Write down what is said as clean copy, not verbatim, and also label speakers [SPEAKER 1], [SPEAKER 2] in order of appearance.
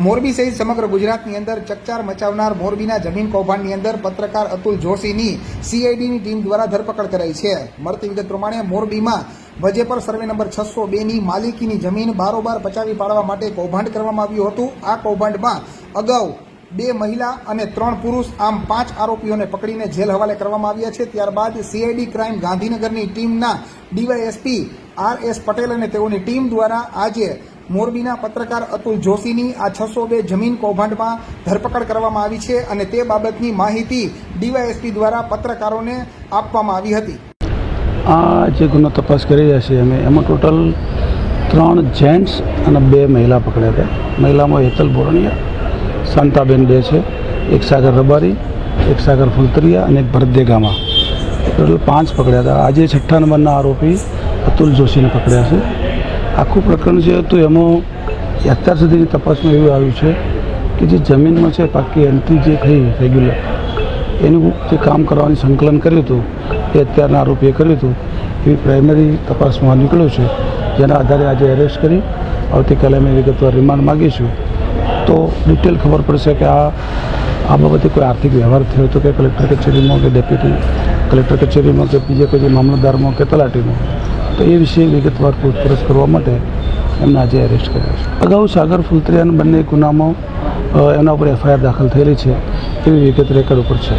[SPEAKER 1] મોરબી સહિત સમગ્ર ગુજરાતની અંદર ચકચાર મચાવનાર મોરબીના જમીન કૌભાંડની અંદર પત્રકાર અતુલ જોશીની સીઆઈડીની ટીમ દ્વારા ધરપકડ કરાઈ છે। મળતી વિગત પ્રમાણે મોરબીમાં વજેપર સર્વે નંબર 602ની માલિકીની જમીન બારોબાર પચાવી પાડવા માટે કૌભાંડ કરવામાં આવ્યું હતું। આ કૌભાંડમાં અગાઉ 2 મહિલા અને 3 પુરુષ આમ 5 આરોપીઓને પકડીને જેલ હવાલે કરવામાં આવ્યા છે। ત્યારબાદ સીઆઈડી ક્રાઇમ ગાંધીનગરની ટીમના ડીવાયએસપી આર.એસ. પટેલ અને તેઓની ટીમ દ્વારા આજે મોરબીના પત્રકાર અતુલ જોશીની આ 602 જમીન કૌભાંડમાં ધરપકડ કરવામાં આવી છે અને તે બાબતની માહિતી ડીવાયએસપી દ્વારા પત્રકારોને આપવામાં આવી હતી।
[SPEAKER 2] આ જે ગુનો તપાસ કરી રહ્યા છીએ અમે એમાં ટોટલ 3 જેન્ટ્સ અને 2 મહિલા પકડ્યા હતા। મહિલામાં હેતલ બોરણિયા, શાંતાબેન 2 છે, એક સાગર રબારી, એક સાગર ફુલતરિયા અને એક ભરત દેગામા, ટોટલ 5 પકડ્યા હતા। આજે 6ઠ્ઠા નંબરના આરોપી અતુલ જોશીને પકડ્યા છે। આખું પ્રકરણ છે તો એમાં અત્યાર સુધીની તપાસમાં એવું આવ્યું છે કે જે જમીનમાં છે પાકી એન્ટ્રી જે થઈ રેગ્યુલર એનું જે કામ કરવાની સંકલન કર્યું હતું એ અત્યારના આરોપીએ કર્યું હતું એવી પ્રાઇમરી તપાસમાં નીકળ્યું છે, જેના આધારે આજે એરેસ્ટ કરી આવતીકાલે અમે વિગતવાર રિમાન્ડ માગીશું તો ડિટેલ ખબર પડશે કે આ બાબતે કોઈ આર્થિક વ્યવહાર થયો હતો કે કલેક્ટર કચેરીમાં કે ડેપ્યુટી કલેક્ટર કચેરીમાં કે બીજે કોઈ મામલતદારમાં કે તલાટીમાં, તો એ વિશે વિગતવાર પૂછપરછ કરવા માટે એમને આજે એરેસ્ટ કર્યા છે। અગાઉ સાગર ફુલતરિયાના બંને ગુનામાં એના ઉપર એફઆઈઆર દાખલ થયેલી છે એવી વિગત રેકર્ડ ઉપર છે।